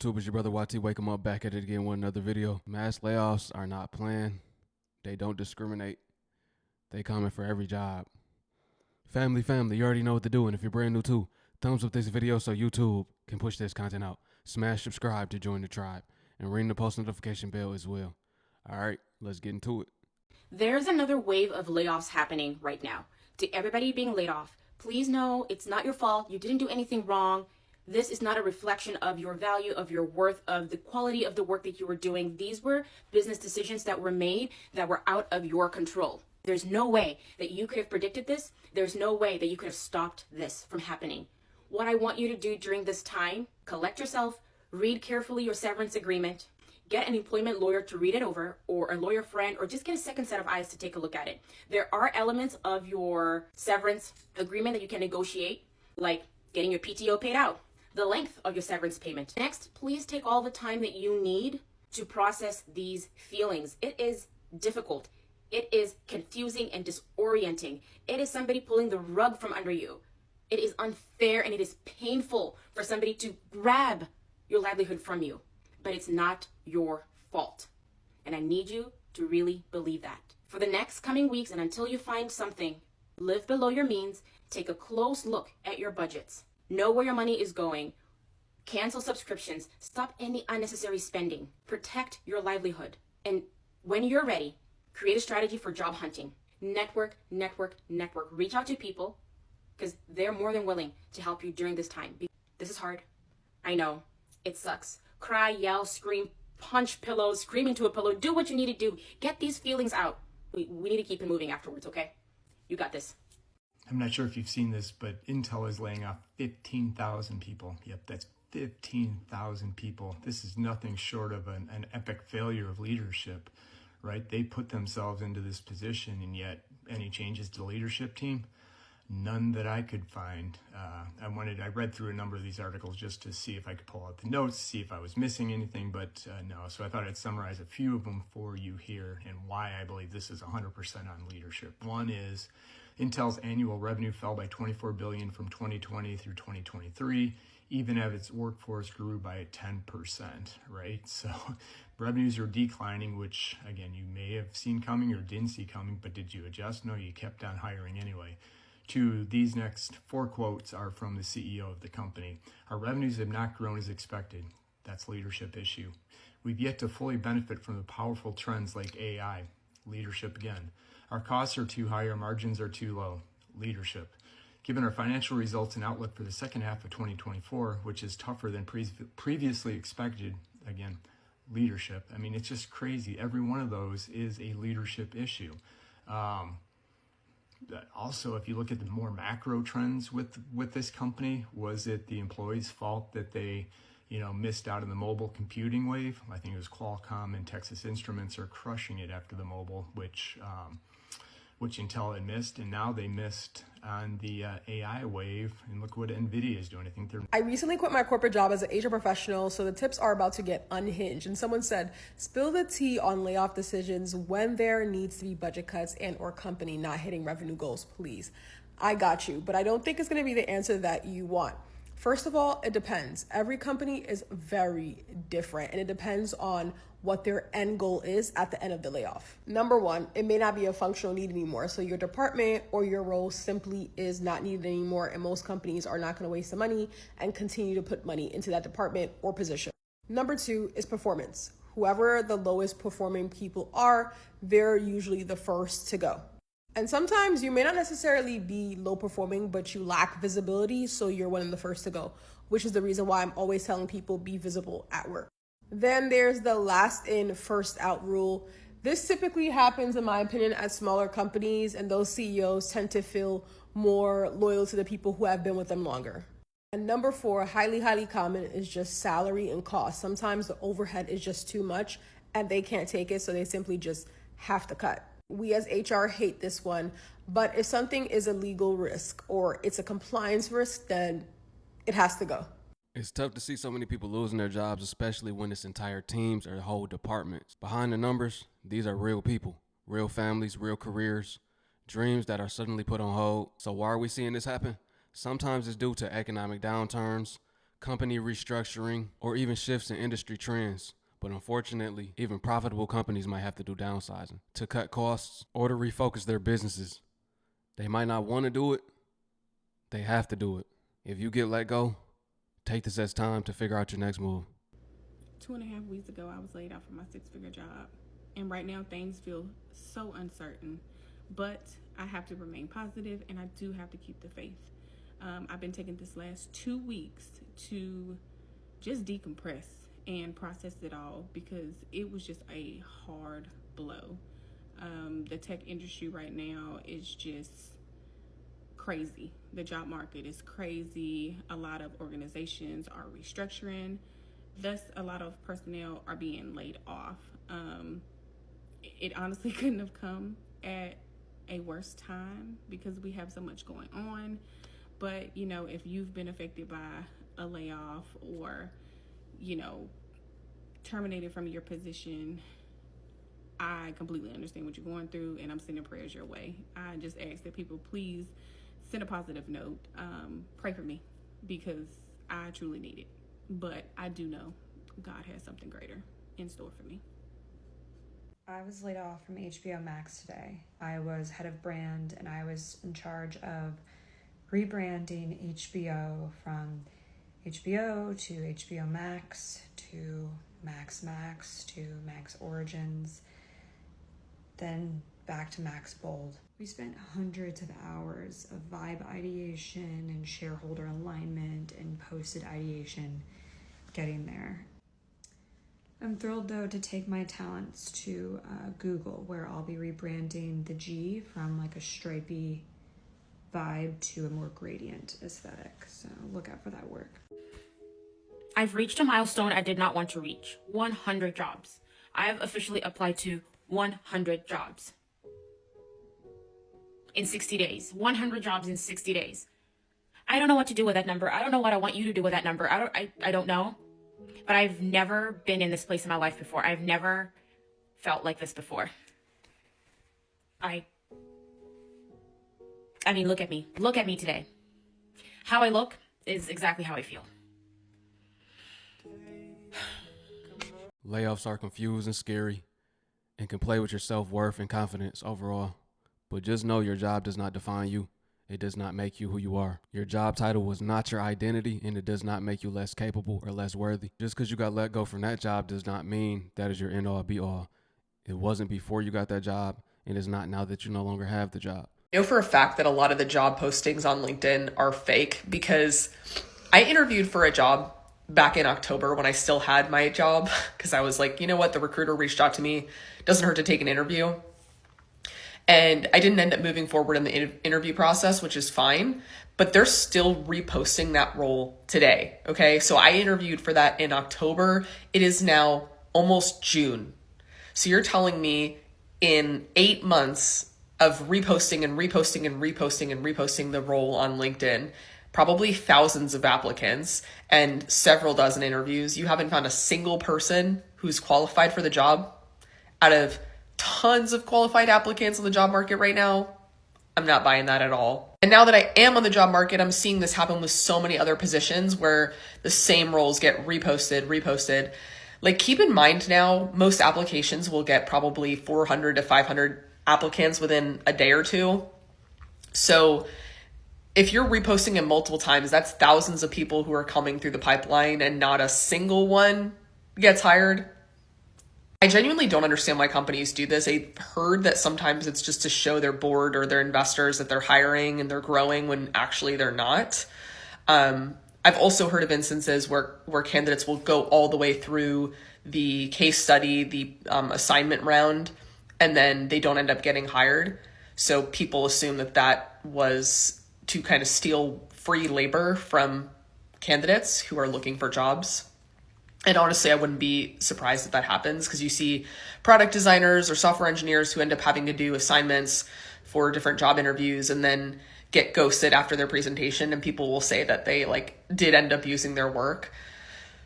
YouTube? It's your brother YT. Wake 'em up, back at it again with another video. Mass layoffs are not planned. They don't discriminate. They coming for every job. Family, you already know what to do. And if you're brand new too, thumbs up this video so YouTube can push this content out. Smash subscribe to join the tribe and ring the post notification bell as well. All right, let's get into it. There's another wave of layoffs happening right now. To everybody being laid off, please know it's not your fault. You didn't do anything wrong. This is not a reflection of your value, of your worth, of the quality of the work that you were doing. These were business decisions that were made that were out of your control. There's no way that you could have predicted this. There's no way that you could have stopped this from happening. What I want you to do during this time, collect yourself, read carefully your severance agreement, get an employment lawyer to read it over, or a lawyer friend, or just get a second set of eyes to take a look at it. There are elements of your severance agreement that you can negotiate, like getting your PTO paid out, the length of your severance payment. Next, please take all the time that you need to process these feelings. It is difficult. It is confusing and disorienting. It is somebody pulling the rug from under you. It is unfair and it is painful for somebody to grab your livelihood from you, but it's not your fault. And I need you to really believe that. For the next coming weeks and until you find something, live below your means, take a close look at your budgets. Know where your money is going. Cancel subscriptions. Stop any unnecessary spending. Protect your livelihood. And when you're ready, create a strategy for job hunting. Network. Reach out to people because they're more than willing to help you during this time. This is hard. I know. It sucks. Cry, yell, scream, punch pillows, scream into a pillow. Do what you need to do. Get these feelings out. We need to keep it moving afterwards, okay? You got this. I'm not sure if you've seen this, but Intel is laying off 15,000 people. Yep, that's 15,000 people. This is nothing short of an epic failure of leadership, right? They put themselves into this position, and yet any changes to the leadership team? None that I could find. I read through a number of these articles just to see if I could pull out the notes, see if I was missing anything, but no. So I thought I'd summarize a few of them for you here and why I believe this is 100% on leadership. One is Intel's annual revenue fell by $24 billion from 2020 through 2023, even as its workforce grew by 10%, right? So revenues are declining, which again, you may have seen coming or didn't see coming, but did you adjust? No, you kept on hiring anyway. These next four quotes are from the CEO of the company. Our revenues have not grown as expected. That's leadership issue. We've yet to fully benefit from the powerful trends like AI. Leadership again. Our costs are too high, our margins are too low. Leadership. Given our financial results and outlook for the second half of 2024, which is tougher than previously expected, again, leadership. I mean, it's just crazy. Every one of those is a leadership issue. Also, if you look at the more macro trends with this company, was it the employees' fault that they, missed out on the mobile computing wave? I think it was Qualcomm and Texas Instruments are crushing it after the mobile, which Intel had missed, and now they missed on the AI wave. And look what NVIDIA is doing. I recently quit my corporate job as an HR professional, so the tips are about to get unhinged. And someone said, spill the tea on layoff decisions when there needs to be budget cuts and or company not hitting revenue goals, please. I got you, but I don't think it's going to be the answer that you want. First of all, it depends. Every company is very different, and it depends on what their end goal is at the end of the layoff. Number one, it may not be a functional need anymore. So your department or your role simply is not needed anymore, and most companies are not going to waste the money and continue to put money into that department or position. Number two is performance. Whoever the lowest performing people are, they're usually the first to go. And sometimes you may not necessarily be low performing, but you lack visibility, so you're one of the first to go, which is the reason why I'm always telling people be visible at work. Then there's the last in, first out rule. This typically happens, in my opinion, at smaller companies, and those CEOs tend to feel more loyal to the people who have been with them longer. And number four, highly common, is just salary and cost. Sometimes the overhead is just too much and they can't take it, so they simply just have to cut. We as HR hate this one, but if something is a legal risk or it's a compliance risk, then it has to go. It's tough to see so many people losing their jobs, especially when it's entire teams or whole departments. Behind the numbers, these are real people, real families, real careers, dreams that are suddenly put on hold. So why are we seeing this happen? Sometimes it's due to economic downturns, company restructuring, or even shifts in industry trends. But unfortunately, even profitable companies might have to do downsizing to cut costs or to refocus their businesses. They might not want to do it. They have to do it. If you get let go, take this as time to figure out your next move. 2.5 weeks ago, I was laid off from my 6-figure job. And right now, things feel so uncertain. But I have to remain positive, and I do have to keep the faith. I've been taking this last 2 weeks to just decompress and process it all, because it was just a hard blow. The tech industry right now is just crazy. The job market is crazy. A lot of organizations are restructuring. Thus, a lot of personnel are being laid off. It honestly couldn't have come at a worse time because we have so much going on. But, you know, if you've been affected by a layoff or, you know, terminated from your position, I completely understand what you're going through, and I'm sending prayers your way. I just ask that people please send a positive note. Pray for me, because I truly need it. But I do know God has something greater in store for me. I was laid off from HBO Max today. I was head of brand, and I was in charge of rebranding HBO from HBO to HBO Max to Max to Max Origins, then back to Max Bold. We spent hundreds of hours of vibe ideation and shareholder alignment and posted ideation getting there. I'm thrilled, though, to take my talents to Google, where I'll be rebranding the G from like a stripy vibe to a more gradient aesthetic. So look out for that work. I've reached a milestone I did not want to reach. 100 jobs. I have officially applied to 100 jobs in 60 days. 100 jobs in 60 days. I don't know what to do with that number. I don't know what I want you to do with that number. I don't know. But I've never been in this place in my life before. I've never felt like this before. I mean, look at me. Look at me today. How I look is exactly how I feel. Layoffs are confused and scary and can play with your self-worth and confidence overall. But just know your job does not define you. It does not make you who you are. Your job title was not your identity, and it does not make you less capable or less worthy. Just because you got let go from that job does not mean that is your end-all be-all. It wasn't before you got that job, and it's not now that you no longer have the job. I know for a fact that a lot of the job postings on LinkedIn are fake, because I interviewed for a job back in October when I still had my job, because I was like, you know what, the recruiter reached out to me. It doesn't hurt to take an interview. And I didn't end up moving forward in the interview process, which is fine, but they're still reposting that role today. Okay. So I interviewed for that in October. It is now almost June. So you're telling me in 8 months of reposting the role on LinkedIn, probably thousands of applicants and several dozen interviews, you haven't found a single person who's qualified for the job out of tons of qualified applicants on the job market right now? I'm not buying that at all. And now that I am on the job market, I'm seeing this happen with so many other positions where the same roles get reposted. Like, keep in mind now, most applications will get probably 400 to 500 applicants within a day or two. So if you're reposting it multiple times, that's thousands of people who are coming through the pipeline and not a single one gets hired. I genuinely don't understand why companies do this. I've heard that sometimes it's just to show their board or their investors that they're hiring and they're growing when actually they're not. I've also heard of instances where candidates will go all the way through the case study, the assignment round, and then they don't end up getting hired. So people assume that was to kind of steal free labor from candidates who are looking for jobs. And honestly, I wouldn't be surprised if that happens, because you see product designers or software engineers who end up having to do assignments for different job interviews and then get ghosted after their presentation, and people will say that they did end up using their work.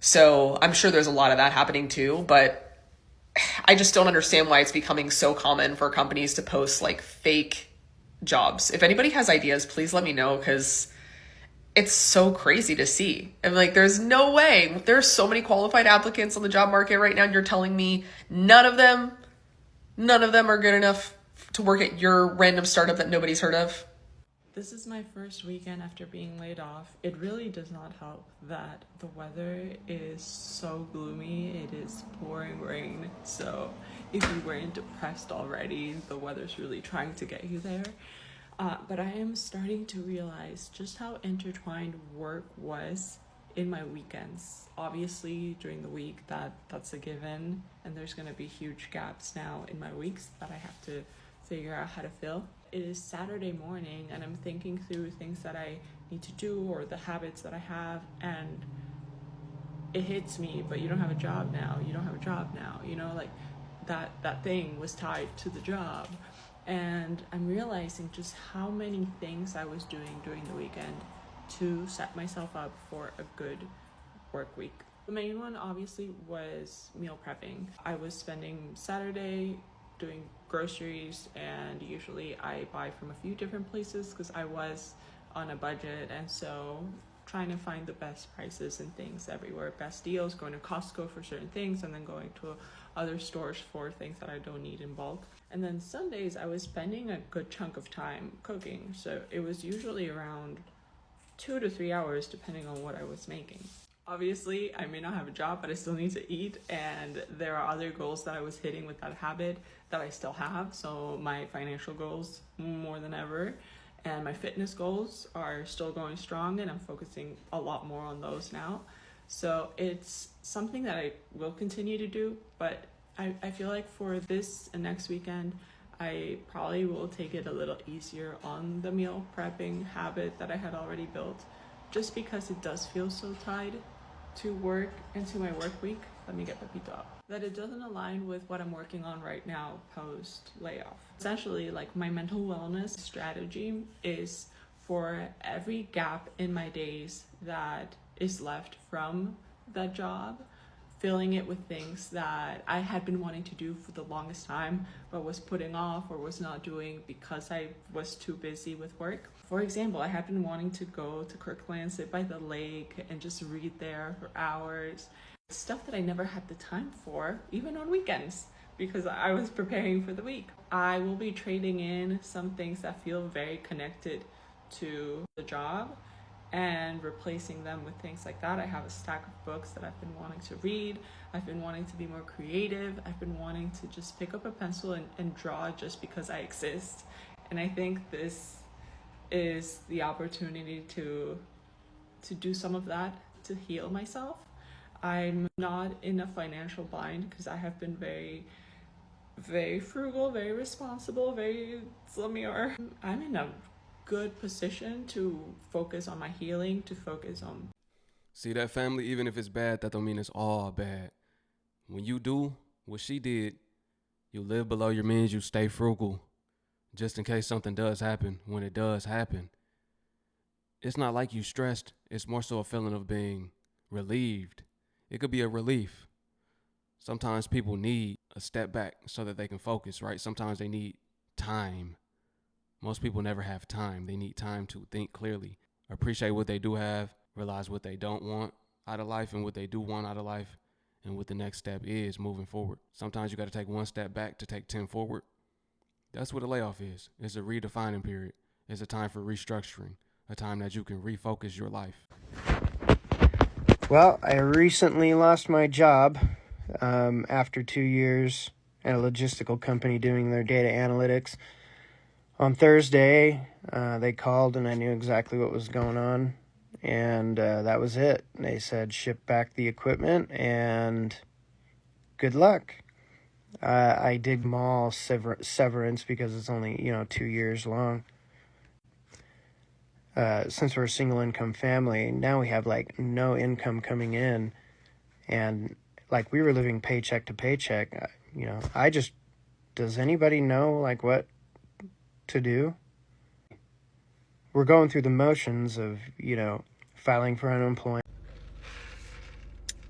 So I'm sure there's a lot of that happening too, but I just don't understand why it's becoming so common for companies to post fake jobs. If anybody has ideas, please let me know, because it's so crazy to see. I'm like, there's no way. There's so many qualified applicants on the job market right now, and you're telling me none of them are good enough to work at your random startup that nobody's heard of. This is my first weekend after being laid off. It really does not help that the weather is so gloomy. It is pouring rain. So if you weren't depressed already, the weather's really trying to get you there. But I am starting to realize just how intertwined work was in my weekends. Obviously, during the week, that's a given, and there's going to be huge gaps now in my weeks that I have to figure out how to fill. It is Saturday morning, and I'm thinking through things that I need to do or the habits that I have, and it hits me, but you don't have a job now. You don't have a job now. You know, like that thing was tied to the job. And I'm realizing just how many things I was doing during the weekend to set myself up for a good work week. The main one obviously was meal prepping. I was spending Saturday doing groceries, and usually I buy from a few different places because I was on a budget, and so trying to find the best prices and things everywhere, best deals, going to Costco for certain things, and then going to other stores for things that I don't need in bulk. And then Sundays, I was spending a good chunk of time cooking. So it was usually around 2 to 3 hours, depending on what I was making. Obviously, I may not have a job, but I still need to eat. And there are other goals that I was hitting with that habit that I still have. So my financial goals more than ever. And my fitness goals are still going strong, and I'm focusing a lot more on those now. So it's something that I will continue to do, but I feel like for this and next weekend, I probably will take it a little easier on the meal prepping habit that I had already built, just because it does feel so tied to work and to my work week. Let me get Pepito up. That it doesn't align with what I'm working on right now post layoff. Essentially, like, my mental wellness strategy is for every gap in my days that is left from that job, filling it with things that I had been wanting to do for the longest time, but was putting off or was not doing because I was too busy with work. For example, I had been wanting to go to Kirkland, sit by the lake, and just read there for hours. Stuff that I never had the time for, even on weekends, because I was preparing for the week. I will be trading in some things that feel very connected to the job and replacing them with things like that. I have a stack of books that I've been wanting to read. I've been wanting to be more creative. I've been wanting to just pick up a pencil and draw just because I exist. And I think this is the opportunity to do some of that, to heal myself. I'm not in a financial bind because I have been very, very frugal, very responsible, very slummier. I'm in a good position to focus on my healing, to focus on. See that, family? Even if it's bad, that don't mean it's all bad. When you do what she did, you live below your means, you stay frugal, just in case something does happen. When it does happen, it's not like you stressed. It's more so a feeling of being relieved. It could be a relief. Sometimes people need a step back so that they can focus, right? Sometimes they need time. Most people never have time. They need time to think clearly, appreciate what they do have, realize what they don't want out of life and what they do want out of life, and what the next step is moving forward. Sometimes you got to take one step back to take 10 forward. That's what a layoff is. It's a redefining period. It's a time for restructuring, a time that you can refocus your life. Well, I recently lost my job after 2 years at a logistical company doing their data analytics. On Thursday, they called and I knew exactly what was going on, and that was it. They said, ship back the equipment and good luck. I did small severance because it's only, 2 years long. Since we're a single income family, now we have no income coming in, and we were living paycheck to paycheck. Does anybody know what to do? We're going through the motions of, filing for unemployment.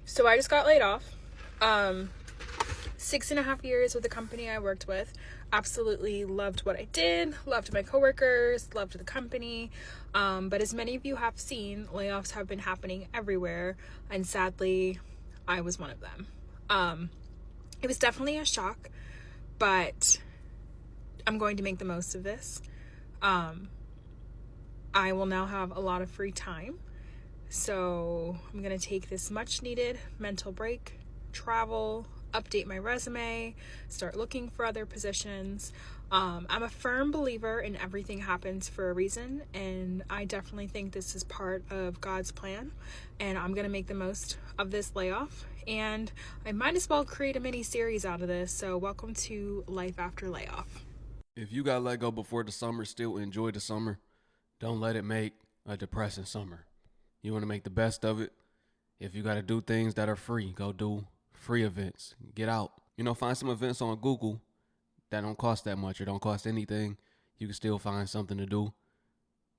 So I just got laid off. 6.5 years with the company I worked with. absolutely loved what I did, loved my coworkers, loved the company. But as many of you have seen, layoffs have been happening everywhere, and sadly, I was one of them. It was definitely a shock, but I'm going to make the most of this. I will now have a lot of free time, so I'm going to take this much needed mental break, travel, update my resume, start looking for other positions. I'm a firm believer in everything happens for a reason, and I definitely think this is part of God's plan, and I'm going to make the most of this layoff, and I might as well create a mini series out of this. So welcome to Life After Layoff. If you got let go before the summer, still enjoy the summer. Don't let it make a depressing summer. You want to make the best of it. If you got to do things that are free, go do free events. Get out. Find some events on Google that don't cost that much or don't cost anything. You can still find something to do.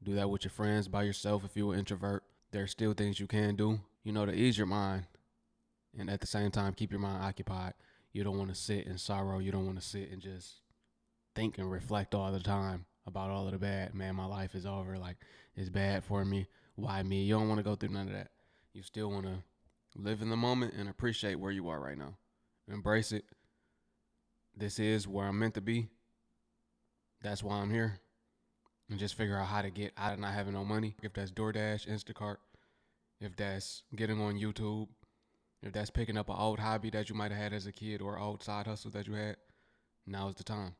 Do that with your friends, by yourself if you're an introvert. There are still things you can do, to ease your mind. And at the same time, keep your mind occupied. You don't want to sit in sorrow. You don't want to sit and just think and reflect all the time about all of the bad. Man, my life is over. Like, it's bad for me. Why me? You don't want to go through none of that. You still want to live in the moment and appreciate where you are right now. Embrace it. This is where I'm meant to be. That's why I'm here. And just figure out how to get out of not having no money. If that's DoorDash, Instacart, if that's getting on YouTube, if that's picking up an old hobby that you might have had as a kid or an old side hustle that you had, now's the time.